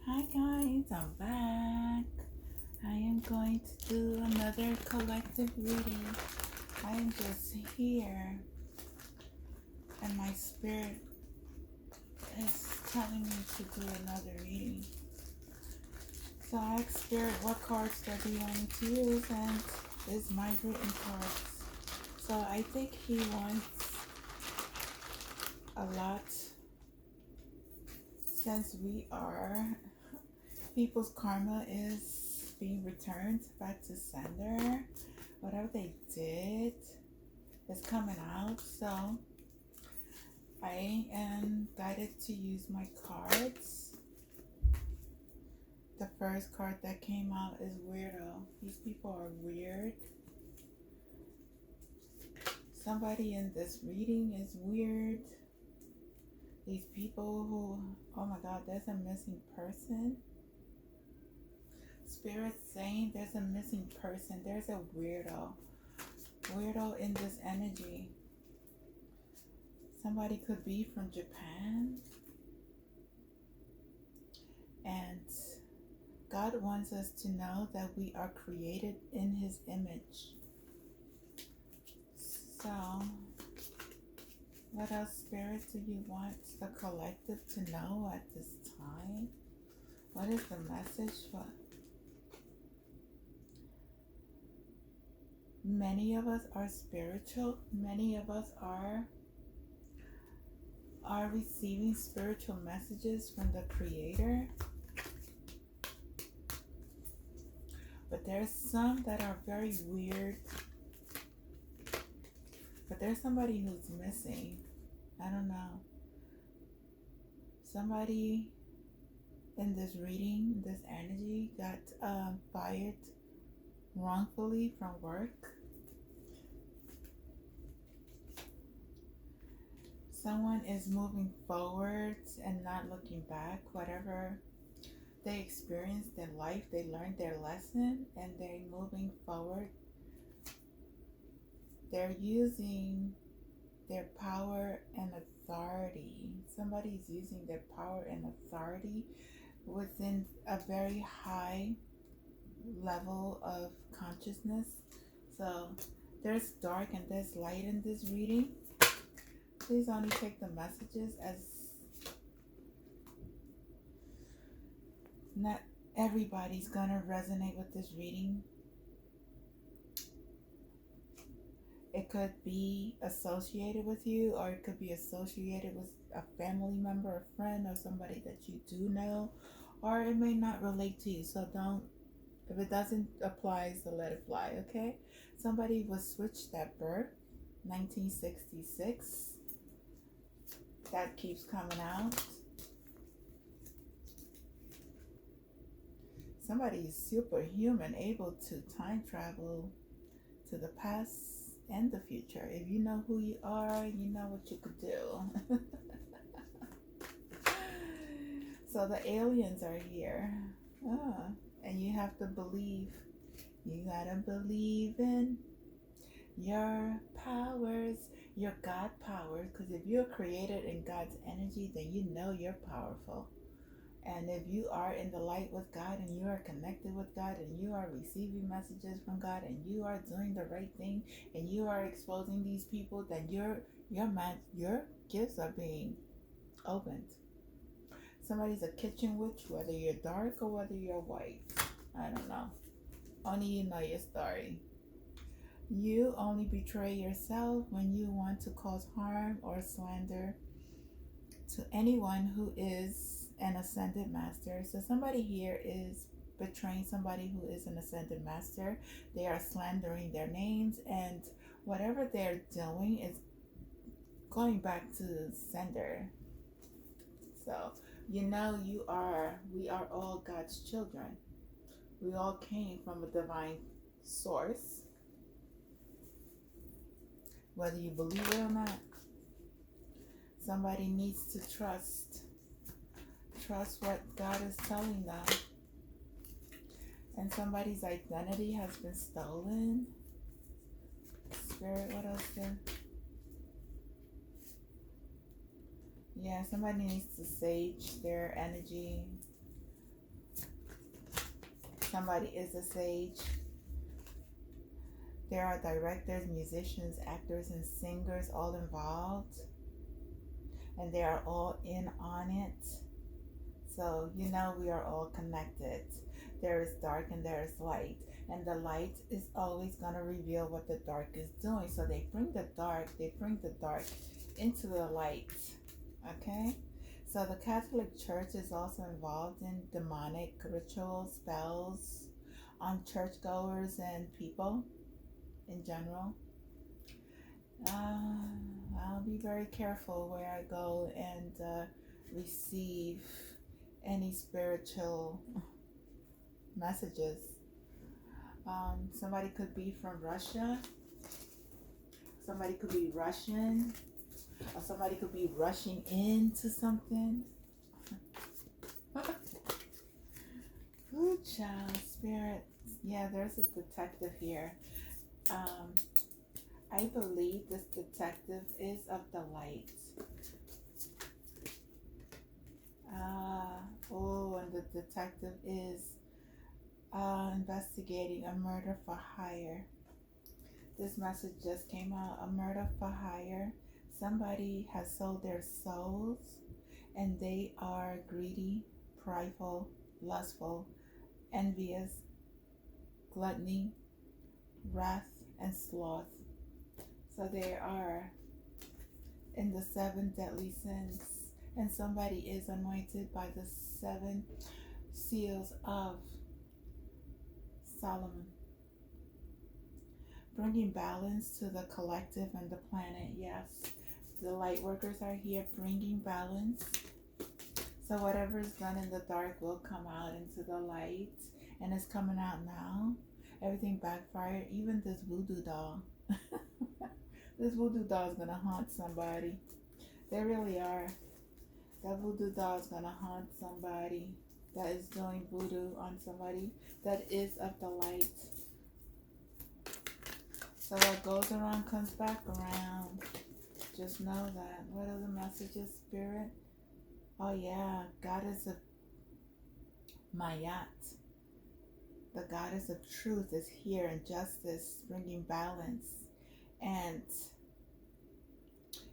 Hi guys, I'm back. I am going to do another collective reading. I am just here and my spirit is telling me to do another reading. So I asked Spirit what cards do you want me to use, and this is my written cards. So I think he wants a lot since we are people's karma is being returned back to sender. Whatever they did is coming out. So I am guided to use my cards. The first card that came out is Weirdo. These people are weird. Somebody in this reading is weird. These people who, oh my God, there's a missing person. Spirit saying there's a missing person. There's a weirdo. Weirdo in this energy. Somebody could be from Japan. And God wants us to know that we are created in His image. So, what else, Spirit, do you want the collective to know at this time? What is the message for? Many of us are spiritual. Many of us are receiving spiritual messages from the Creator. But there's some that are very weird. But there's somebody who's missing. I don't know. Somebody in this reading, this energy, got fired wrongfully from work. Someone is moving forward and not looking back. Whatever they experienced in life, they learned their lesson and they're moving forward. They're using their power and authority. Somebody's using their power and authority within a very high level of consciousness. So there's dark and there's light in this reading. Please only take the messages as not everybody's gonna resonate with this reading. It could be associated with you, or it could be associated with a family member, a friend, or somebody that you do know, or it may not relate to you. So don't, if it doesn't apply, so let it fly, okay? Somebody was switched at birth, 1966. That keeps coming out. Somebody is superhuman, able to time travel to the past and the future. If you know who you are, you know what you could do. So the aliens are here. And you have to believe. You gotta believe in your powers, your God powers. Because if you're created in God's energy, then you know you're powerful. And if you are in the light with God and you are connected with God and you are receiving messages from God and you are doing the right thing and you are exposing these people, then your gifts are being opened. Somebody's a kitchen witch, whether you're dark or whether you're white. I don't know. Only you know your story. You only betray yourself when you want to cause harm or slander to anyone who is an ascended master. So somebody here is betraying somebody who is an ascended master. They are slandering their names, and whatever they're doing is going back to sender. So you know we are all God's children. We all came from a divine source, whether you believe it or not. Somebody needs to trust what God is telling them. And somebody's identity has been stolen. Spirit, what else there? Yeah, somebody needs to sage their energy. somebody is a sage. There are directors, musicians, actors, and singers all involved, and they are all in on it. So, we are all connected. There is dark and there is light, and the light is always going to reveal what the dark is doing. So they bring the dark into the light. Okay? So the Catholic Church is also involved in demonic rituals, spells on churchgoers and people in general. I'll be very careful where I go and receive any spiritual messages. Somebody could be from Russia, somebody could be Russian, or somebody could be rushing into something. Good child, spirit. Yeah, there's a detective here. I believe this detective is of the light. And the detective is investigating a murder for hire. This message just came out, a murder for hire. Somebody has sold their souls, and they are greedy, prideful, lustful, envious, gluttony, wrath, and sloth. So they are in the 7 deadly sins, and somebody is anointed by the 7 seals of Solomon, bringing balance to the collective and the planet. Yes, the light workers are here bringing balance. So whatever is done in the dark will come out into the light, and it's coming out now. Everything backfired, even this voodoo doll. This voodoo doll is going to haunt somebody. They really are. That voodoo doll is going to haunt somebody that is doing voodoo on somebody that is of the light. So what goes around comes back around. Just know that. What are the messages, Spirit? Oh yeah, Goddess of Mayat. The Goddess of Truth is here, and justice, bringing balance, and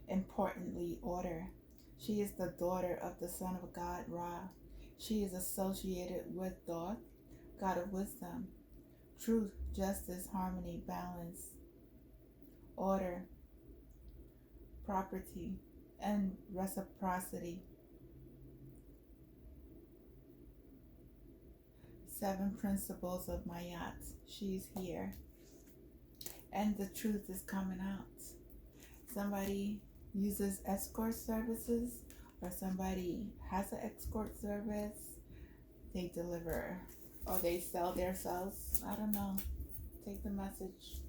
importantly, order. She is the daughter of the Son of God, Ra. She is associated with Thoth, God of wisdom, truth, justice, harmony, balance, order, property, and reciprocity. 7 principles of Mayat. She's here. And the truth is coming out. Somebody uses escort services, or somebody has an escort service. They deliver, or they sell themselves. I don't know. Take the message.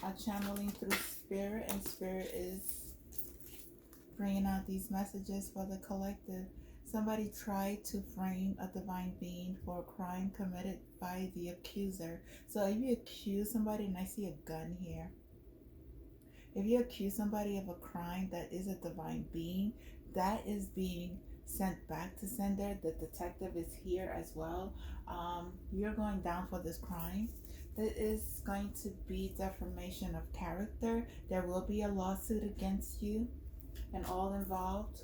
I'm channeling through Spirit, and Spirit is bringing out these messages for the collective. Somebody tried to frame a divine being for a crime committed by the accuser. So if you accuse somebody, and I see a gun here, if you accuse somebody of a crime that is a divine being, that is being sent back to sender. The detective is here as well. You're going down for this crime. There is going to be defamation of character. There will be a lawsuit against you and all involved.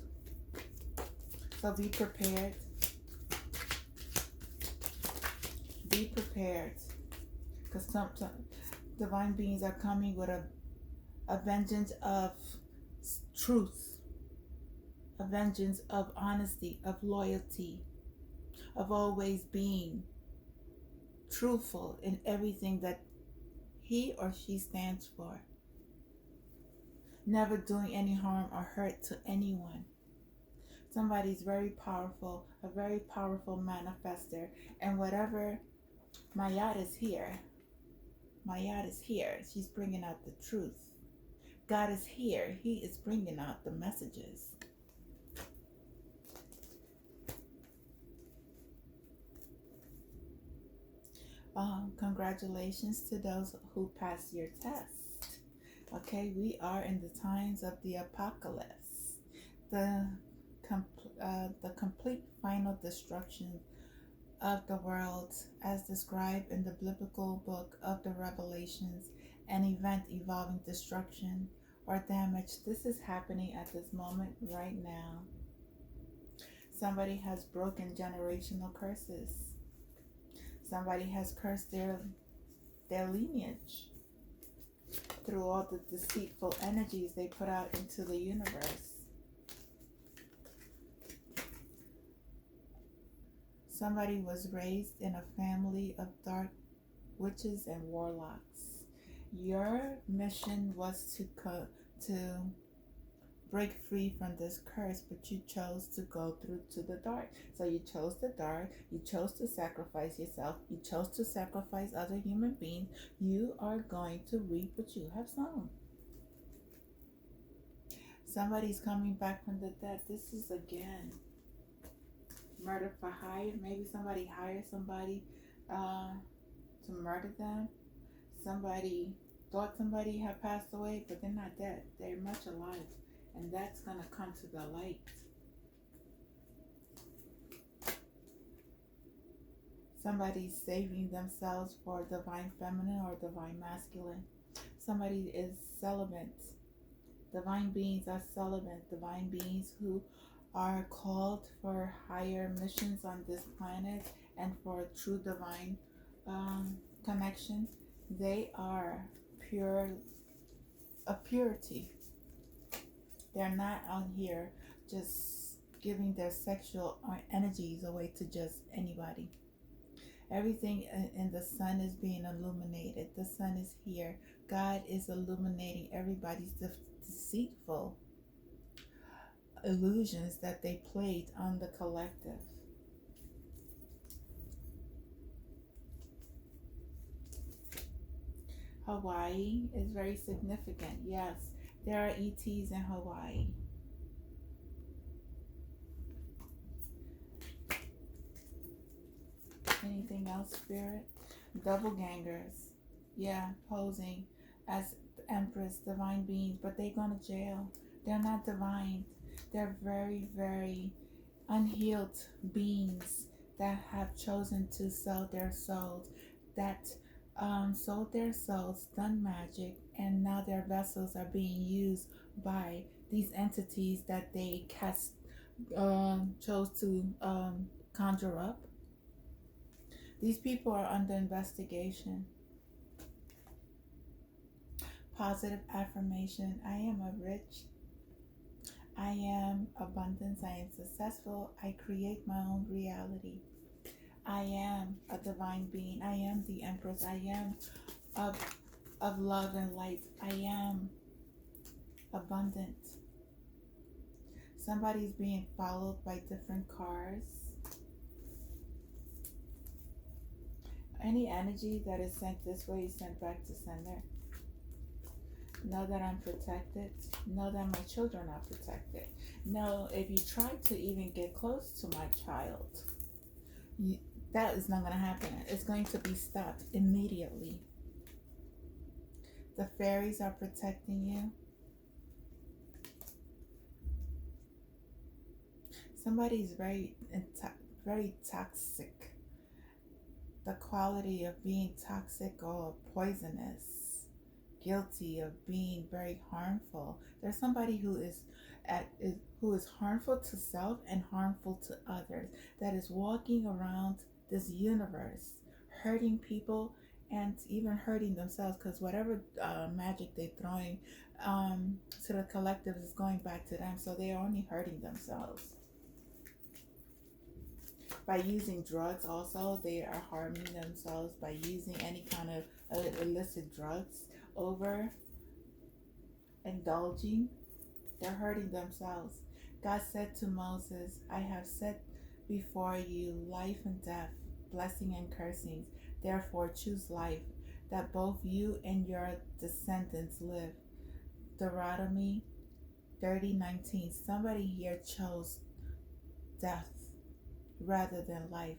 So be prepared. Be prepared. Because some divine beings are coming with a vengeance of truth, a vengeance of honesty, of loyalty, of always being truthful in everything that he or she stands for. Never doing any harm or hurt to anyone. Somebody's very powerful, a very powerful manifester. And whatever, Mayat is here. Mayat is here. She's bringing out the truth. God is here. He is bringing out the messages. Congratulations to those who passed your test. Okay, we are in the times of the apocalypse. The complete final destruction of the world as described in the biblical book of the Revelations, an event involving destruction or damage. This is happening at this moment right now. Somebody has broken generational curses. Somebody has cursed their lineage through all the deceitful energies they put out into the universe. Somebody was raised in a family of dark witches and warlocks. Your mission was to break free from this curse, but you chose to go through to the dark. So you chose the dark, you chose to sacrifice yourself, you chose to sacrifice other human beings. You are going to reap what you have sown. Somebody's coming back from the dead. This is again murder for hire. Maybe somebody hired somebody to murder them. Somebody thought somebody had passed away, but they're not dead. They're much alive. And that's going to come to the light. Somebody's saving themselves for divine feminine or divine masculine. Somebody is celibate. Divine beings are celibate. Divine beings who are called for higher missions on this planet and for true divine connection. They are pure, a purity. They're not out here just giving their sexual energies away to just anybody. Everything in the sun is being illuminated. The sun is here. God is illuminating everybody's deceitful illusions that they played on the collective. Hawaii is very significant. Yes, there are ETs in Hawaii. Anything else, Spirit? Doppelgangers. Yeah, posing as Empress, divine beings, but they go to jail. They're not divine. They're very, very unhealed beings that have chosen to sell their souls, that sold their souls, done magic, and now their vessels are being used by these entities that they chose to conjure up. These people are under investigation. Positive affirmation. I am a rich. I am abundance. I am successful. I create my own reality. I am a divine being. I am the Empress. I am of love and light. I am abundant. Somebody's being followed by different cars. Any energy that is sent this way is sent back to sender. Know that I'm protected. Know that my children are protected. Know if you try to even get close to my child, that is not going to happen. It's going to be stopped immediately. The fairies are protecting you. Somebody's very toxic. The quality of being toxic or poisonous, guilty of being very harmful. There's somebody who is harmful to self and harmful to others, that is walking around this universe hurting people and even hurting themselves, because whatever magic they're throwing to the collective is going back to them, so they are only hurting themselves. By using drugs also, they are harming themselves by using any kind of illicit drugs, over indulging, they're hurting themselves. God said to Moses, I have set before you life and death, blessing and cursings. Therefore choose life, that both you and your descendants live. Deuteronomy 30:19. Somebody here chose death rather than life.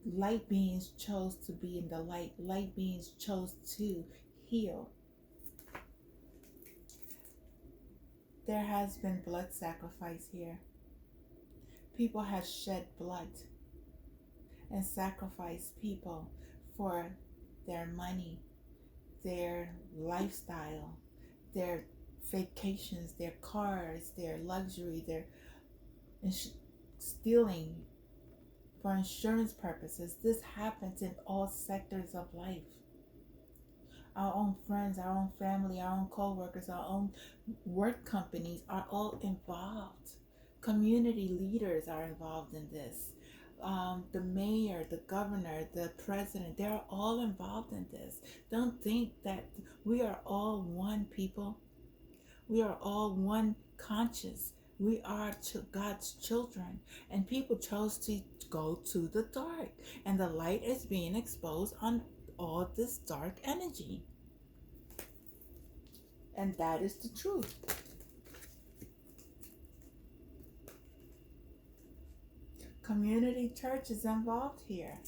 Light beings chose to be in the light. Light beings chose to heal. There has been blood sacrifice here. People have shed blood. and sacrifice people for their money, their lifestyle, their vacations, their cars, their luxury, their stealing for insurance purposes. This happens in all sectors of life. Our own friends, our own family, our own co-workers, our own work companies are all involved. Community leaders are involved in this. The mayor, the governor, the president, they're all involved in this. Don't think that we are all one people. We are all one conscious. We are God's children. And people chose to go to the dark. And the light is being exposed on all this dark energy. And that is the truth. Community church is involved here.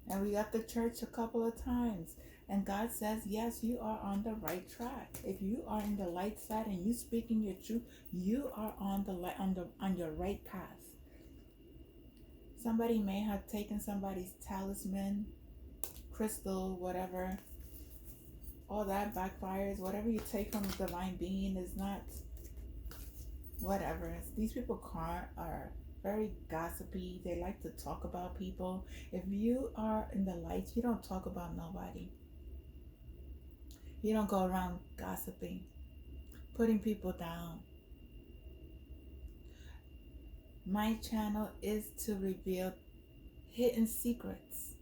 And we got the church a couple of times. And God says, yes, you are on the right track. If you are in the light side and you speaking your truth, you are on the light, on your right path. Somebody may have taken somebody's talisman, crystal, whatever. All that backfires. Whatever you take from a divine being is not whatever. These people are very gossipy. They like to talk about people. If you are in the light, you don't talk about nobody. You don't go around gossiping, putting people down. My channel is to reveal hidden secrets.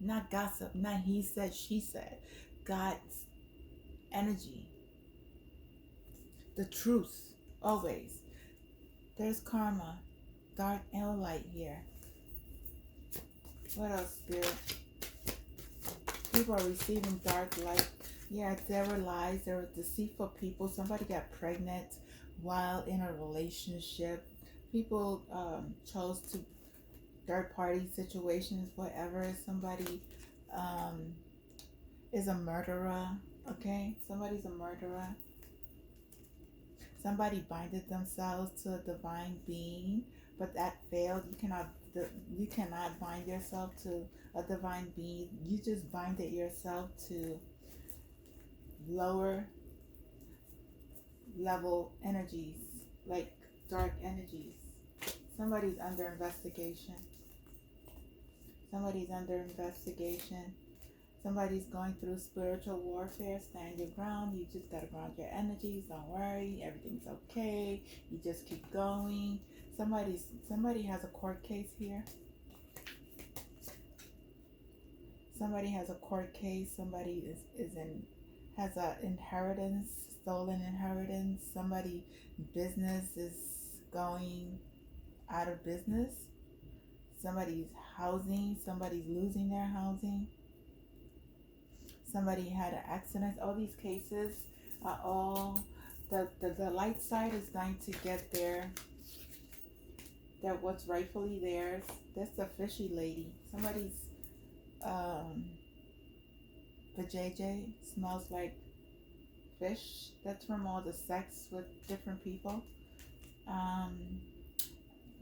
Not gossip, not he said, she said. God's energy. The truth, always. There's karma, dark and light here. What else, Spirit? People are receiving dark light. Yeah, there were lies. There were deceitful people. Somebody got pregnant while in a relationship. People chose to third-party situations, whatever. Somebody is a murderer, okay? Somebody's a murderer. Somebody binded themselves to a divine being, but that failed. You cannot bind yourself to a divine being. You just binded yourself to lower level energies, like dark energies. Somebody's under investigation. Somebody's under investigation. Somebody's going through spiritual warfare. Stand your ground. You just gotta ground your energies. Don't worry. Everything's okay. You just keep going. Somebody has a court case here. Somebody has a court case. Somebody has a inheritance, stolen inheritance. Somebody business is going out of business. Somebody's housing. Somebody's losing their housing. Somebody had an accident. All these cases are all the light side is going to get their what's rightfully theirs. That's the fishy lady. Somebody's vajayjay smells like fish. That's from all the sex with different people.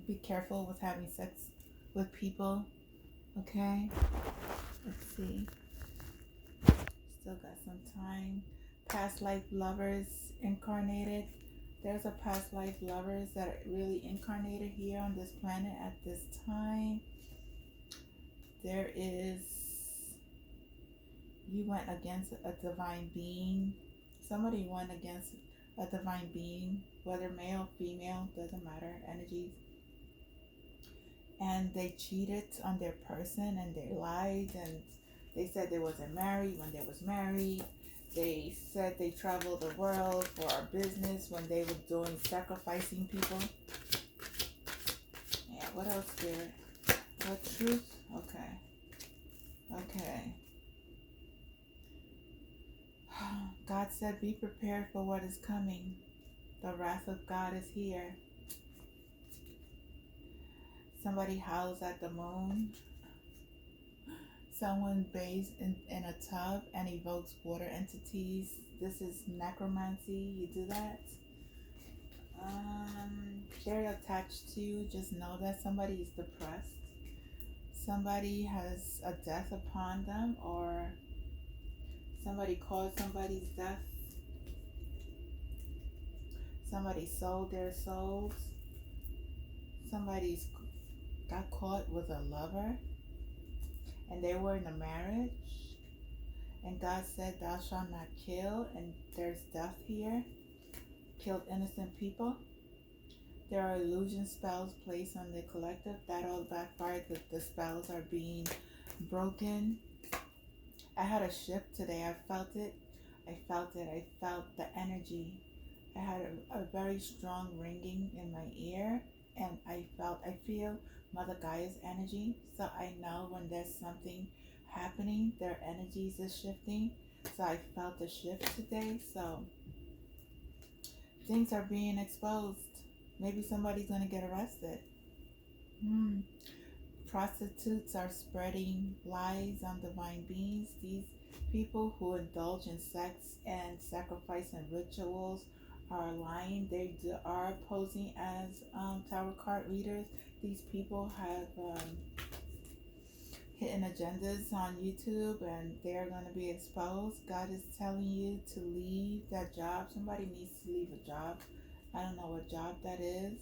Be careful with having sex with people. Okay. Let's see. Still got some time. Past life lovers incarnated. There's a past life lovers that are really incarnated here on this planet at this time. There is, you went against a divine being. Somebody went against a divine being, whether male, female, doesn't matter, energies. And they cheated on their person and they lied and they said they wasn't married when they was married. They said they traveled the world for our business when they were doing sacrificing people. Yeah, what else, Spirit? What truth? Okay. Okay. God said, be prepared for what is coming. The wrath of God is here. Somebody howls at the moon. Someone bathes in a tub and evokes water entities. This is necromancy. You do that. They're attached to you. Just know that somebody is depressed. Somebody has a death upon them, or somebody caused somebody's death. Somebody sold their souls. Somebody's got caught with a lover, and they were in a marriage, and God said, "Thou shalt not kill," and there's death here, killed innocent people. There are illusion spells placed on the collective that all backfired. The spells are being broken. I had a shift today. I felt it. I felt it. I felt the energy. I had a very strong ringing in my ear, and I feel Mother Gaia's energy. So I know when there's something happening, their energies is shifting. So I felt the shift today. So things are being exposed. Maybe somebody's going to get arrested. Prostitutes are spreading lies on divine beings. These people who indulge in sex and sacrifice and rituals are lying. They are posing as tarot card readers. These people have hidden agendas on YouTube, and they're going to be exposed. God is telling you to leave that job. Somebody needs to leave a job. I don't know what job that is.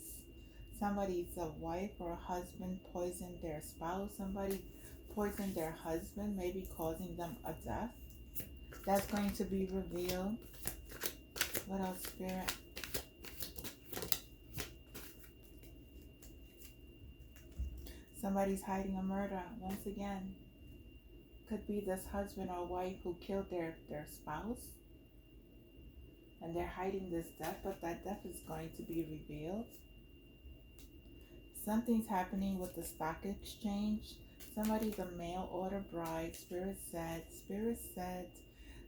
Somebody's a wife or a husband poisoned their spouse. Somebody poisoned their husband, maybe causing them a death. That's going to be revealed. What else, Spirit? Somebody's hiding a murder. Once again, could be this husband or wife who killed their spouse, and they're hiding this death, but that death is going to be revealed. Something's happening with the stock exchange. Somebody's a mail order bride. Spirit said,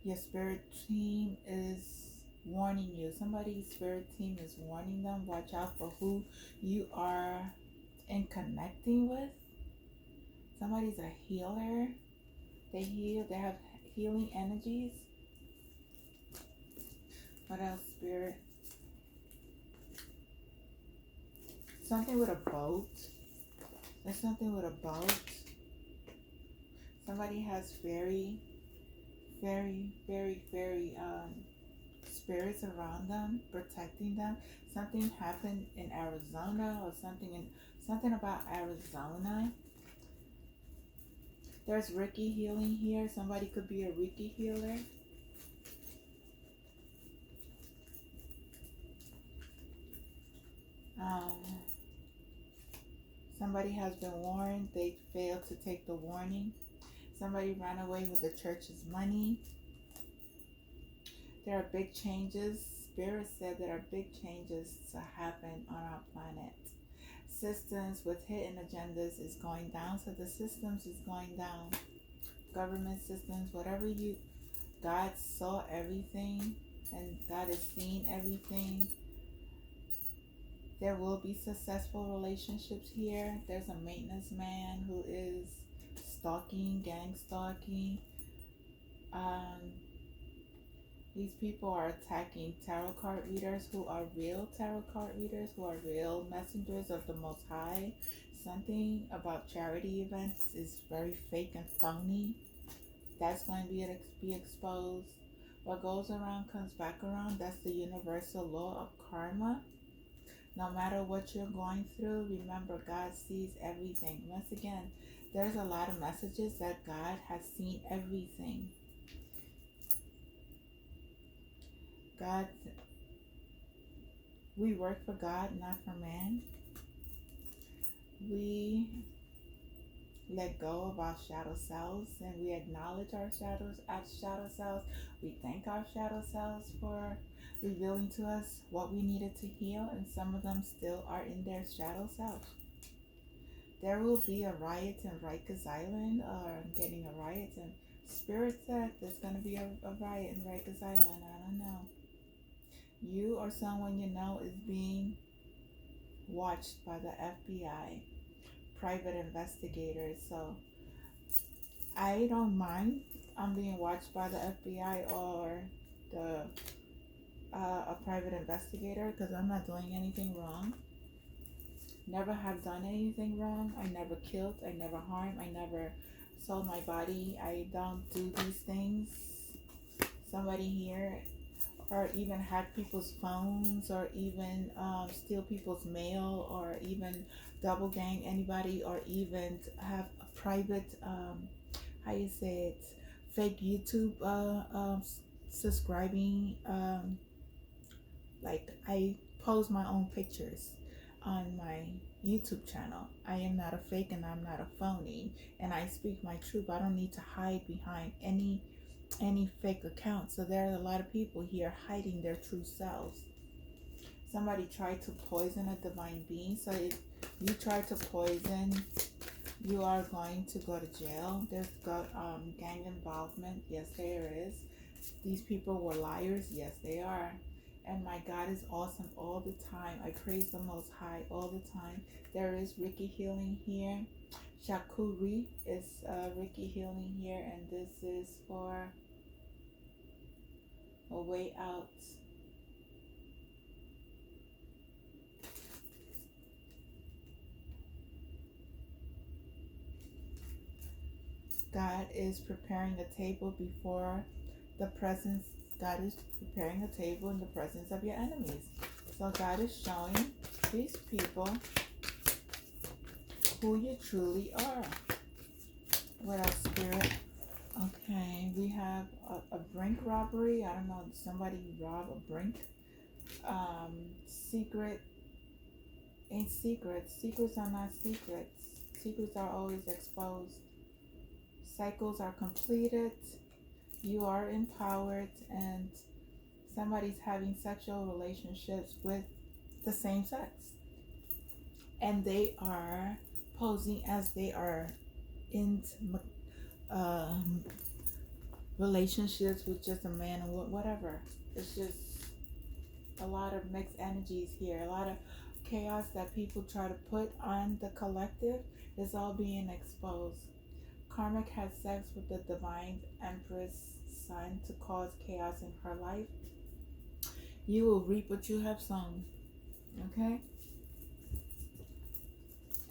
your spirit team is warning you. Somebody's spirit team is warning them. Watch out for who you are in connecting with. Somebody's a healer. They heal. They have healing energies. What else, Spirit? Something with a boat. There's something with a boat. Somebody has very spirits around them, protecting them. Something happened in Arizona, or something about Arizona. There's Reiki healing here. Somebody could be a Reiki healer. Somebody has been warned. They failed to take the warning. Somebody ran away with the church's money. There are big changes. Spirit said there are big changes to happen on our planet. Systems with hidden agendas is going down. So the systems is going down. Government systems, God saw everything, and God is seeing everything. There will be successful relationships here. There's a maintenance man who is stalking, gang stalking. These people are attacking tarot card readers who are real tarot card readers, who are real messengers of the Most High. Something about charity events is very fake and phony. That's going to be exposed. What goes around comes back around. That's the universal law of karma. No matter what you're going through, remember God sees everything. Once again, there's a lot of messages that God has seen everything. We work for God, not for man. We let go of our shadow selves, and we acknowledge our shadow selves. We thank our shadow selves for revealing to us what we needed to heal, and some of them still are in their shadow self. There will be a riot in Rikers Island, or getting a riot in Spirit said there's going to be a riot in Rikers Island. I don't know. You or someone you know is being watched by the FBI, private investigators. So I don't mind I'm being watched by the FBI or a private investigator, because I'm not doing anything wrong. never have done anything wrong. I never killed. I never harmed. I never sold my body. I don't do these things. Somebody here, or even hack people's phones, or even steal people's mail, or even double gang anybody, or even have a private, how you say it, fake YouTube subscribing. Like I post my own pictures on my YouTube channel. I am not a fake and I'm not a phony, and I speak my truth. I don't need to hide behind any fake account. So there are a lot of people here hiding their true selves. Somebody tried to poison a divine being. So if you try to poison, you are going to go to jail. There's got gang involvement. Yes, there is. These people were liars. Yes, they are. And my God is awesome all the time. I praise the Most High all the time. There is Ricky healing here. Shakuri is Ricky healing here, and this is for a way out. God is preparing a table before the presence. God is preparing a table in the presence of your enemies. So God is showing these people who you truly are. What else, Spirit? Okay, we have a brink robbery. I don't know, somebody robbed a brink. Secret ain't secrets. Secrets are not secrets. Secrets are always exposed. Cycles are completed. You are empowered, and somebody's having sexual relationships with the same sex. And they are posing as they are in relationships with just a man or whatever. It's just a lot of mixed energies here. A lot of chaos that people try to put on the collective is all being exposed. Karmic had sex with the divine empress son to cause chaos in her life. You will reap what you have sown. Okay?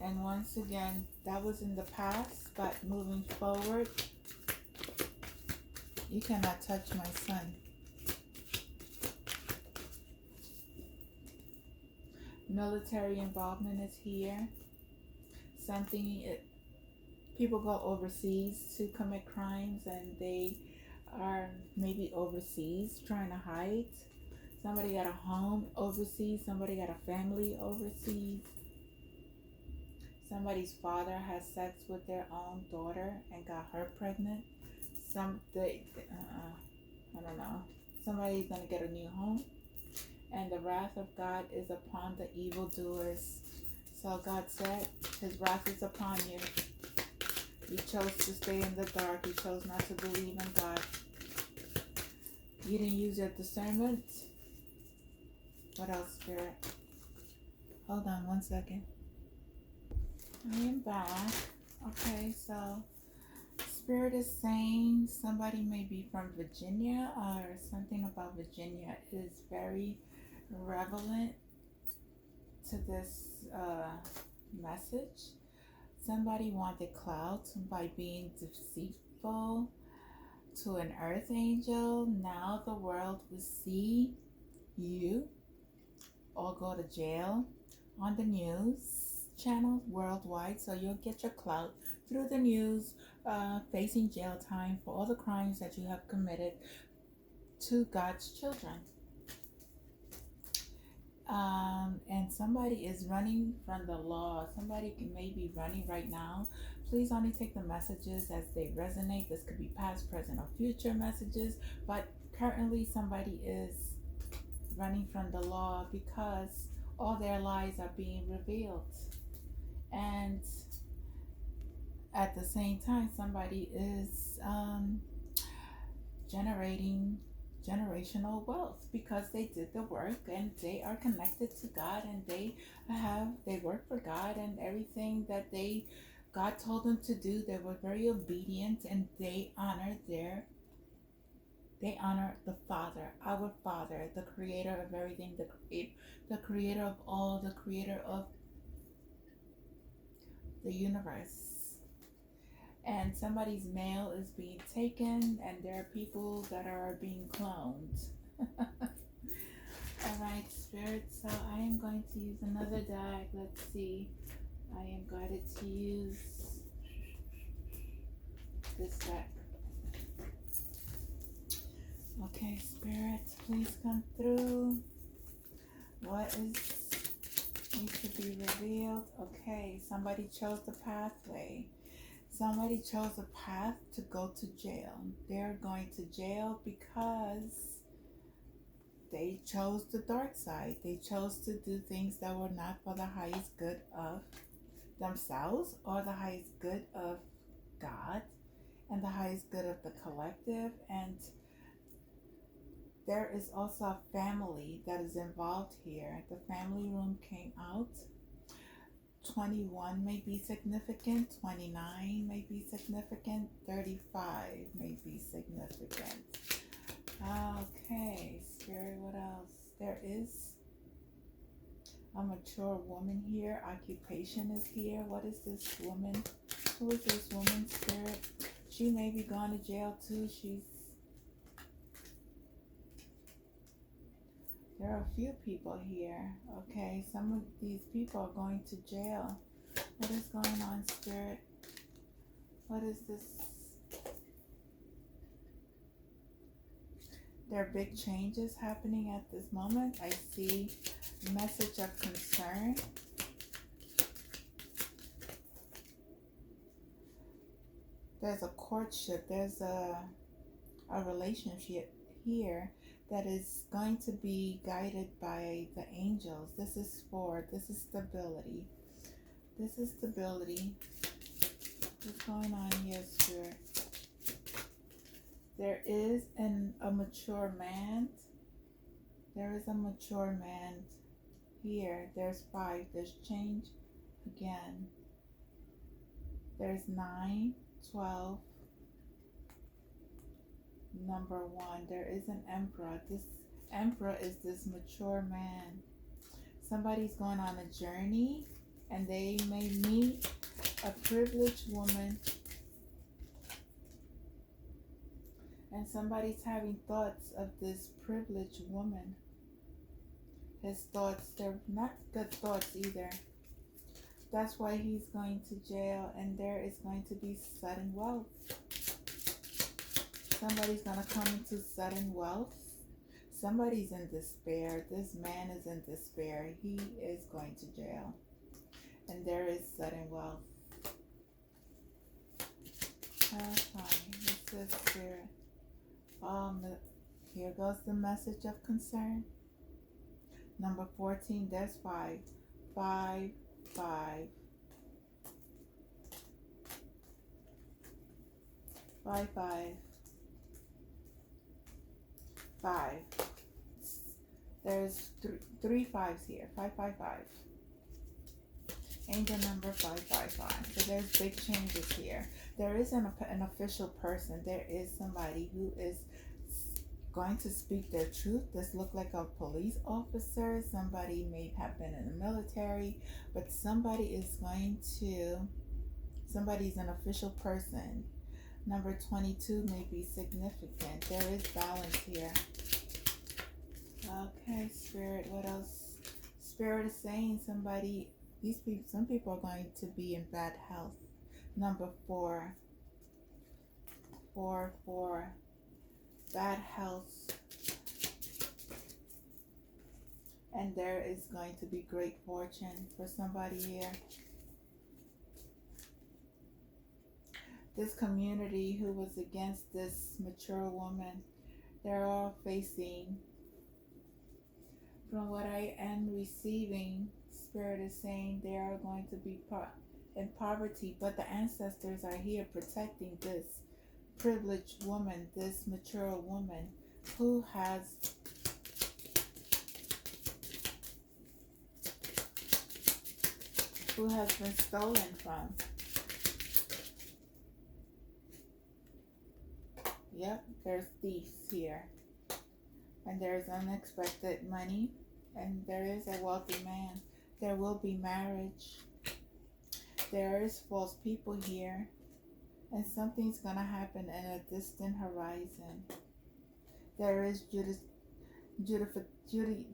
And once again, that was in the past, but moving forward, you cannot touch my son. Military involvement is here. People go overseas to commit crimes, and they are maybe overseas trying to hide. Somebody got a home overseas. Somebody got a family overseas. Somebody's father has sex with their own daughter and got her pregnant. I don't know. Somebody's gonna get a new home, and the wrath of God is upon the evildoers. So God said, His wrath is upon you. You chose to stay in the dark. You chose not to believe in God. You didn't use your discernment. What else, Spirit? Hold on one second. I am back. Okay, so Spirit is saying somebody may be from Virginia, or something about Virginia is very relevant to this message. Somebody wanted clout by being deceitful to an earth angel. Now the world will see you or go to jail on the news channels worldwide. So you'll get your clout through the news, facing jail time for all the crimes that you have committed to God's children. And somebody is running from the law. Somebody may be running right now. Please only take the messages as they resonate. This could be past, present, or future messages. But currently somebody is running from the law because all their lies are being revealed. And at the same time, somebody is generating generational wealth because they did the work and they are connected to God, and they work for God, and everything that God told them to do, they were very obedient, and they honor the Father, our Father, the creator of everything, the creator of all, the creator of the universe. And somebody's mail is being taken, and there are people that are being cloned. Alright, Spirit, so I am going to use another deck. Let's see. I am guided to use this deck. Okay, Spirit, please come through. What needs to be revealed? Okay, somebody chose the pathway. Somebody chose a path to go to jail. They're going to jail because they chose the dark side. They chose to do things that were not for the highest good of themselves or the highest good of God and the highest good of the collective. And there is also a family that is involved here. The family room came out. 21 may be significant, 29 may be significant, 35 may be significant. Okay, Spirit, what else? There is a mature woman here. Occupation is here. What is this woman? Who is this woman, Spirit? She may be going to jail too. There are a few people here. Okay, some of these people are going to jail. What is going on, Spirit? What is this? There are big changes happening at this moment. I see a message of concern. There's a courtship. There's a relationship here that is going to be guided by the angels. This is stability. This is stability. What's going on here, Spirit? There is a mature man. There is a mature man here. There's 5. There's change again. There's 9, 12. Number 1, there is an emperor. This emperor is this mature man. Somebody's going on a journey and they may meet a privileged woman, and somebody's having thoughts of this privileged woman. His thoughts, they're not good thoughts either. That's why he's going to jail, and there is going to be sudden wealth. Somebody's going to come into sudden wealth. Somebody's in despair. This man is in despair. He is going to jail. And there is sudden wealth. What's this, Spirit? Here goes the message of concern. Number 14, there's 5. 5, 5. 5, 5. 5. There's three fives here. 5, 5, 5. Angel number 5, 5, 5. So there's big changes here. There is an official person. There is somebody who is going to speak their truth. This look like a police officer. Somebody may have been in the military, but somebody's an official person. Number 22 may be significant. There is balance here. Okay, Spirit, what else? Spirit is saying some people are going to be in bad health. Number 4. 4, 4. Bad health. And there is going to be great fortune for somebody here. This community who was against this mature woman, they're all facing, from what I am receiving, Spirit is saying they are going to be in poverty, but the ancestors are here protecting this privileged woman, this mature woman who has been stolen from. Yep, there's thieves here. And there's unexpected money. And there is a wealthy man. There will be marriage. There is false people here, and something's gonna happen in a distant horizon. There is judification,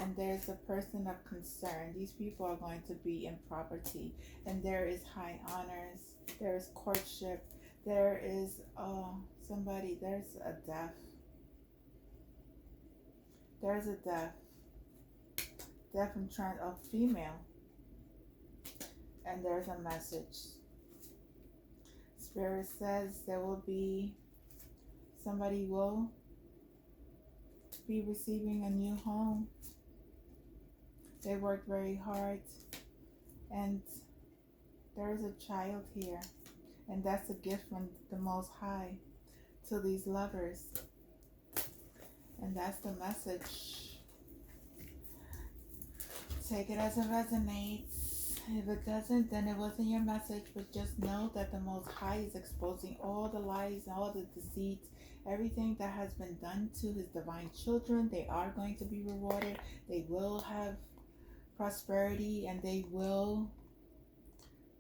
and there's a person of concern. These people are going to be in property, and there is high honors. There is courtship. There is somebody. There's a death. There's a death. Death from trying a female, and there's a message. Spirit says there will be somebody will be receiving a new home. They worked very hard, and there is a child here, and that's a gift from the Most High to these lovers, and that's the message. Take it as it resonates. If it doesn't, then it wasn't your message, but just know that the Most High is exposing all the lies, all the deceit, everything that has been done to his divine children. They are going to be rewarded. They will have prosperity, and they will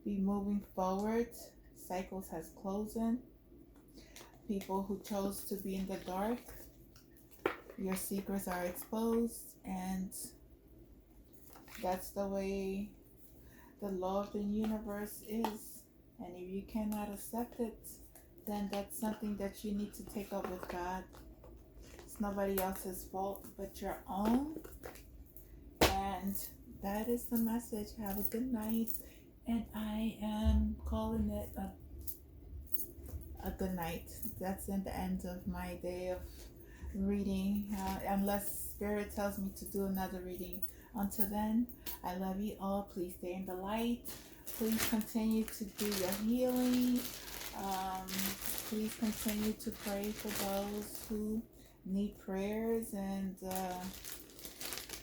be moving forward. Cycles has closing. People who chose to be in the dark, your secrets are exposed, and that's the way the law of the universe is. And if you cannot accept it, then that's something that you need to take up with God. It's nobody else's fault but your own. And that is the message. Have a good night. And I am calling it a good night. That's in the end of my day of reading, unless Spirit tells me to do another reading. Until then, I love you all. Please stay in the light. Please continue to do your healing. Please continue to pray for those who need prayers, and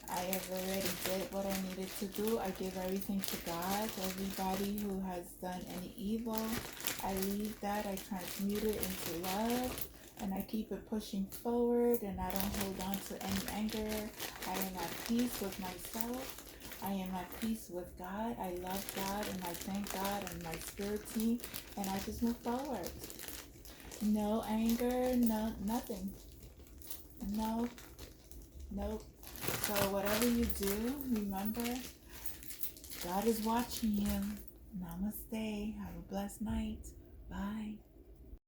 I have already did what I needed to do. I give everything to God. Everybody who has done any evil, I leave that. I transmute it into love, and I keep it pushing forward, and I don't hold on to any anger. I am at peace with myself. I am at peace with God. I love God, and I thank God and my spirit team, and I just move forward. No anger, no nothing. No, nope. So whatever you do, remember, God is watching you. Namaste. Have a blessed night. Bye.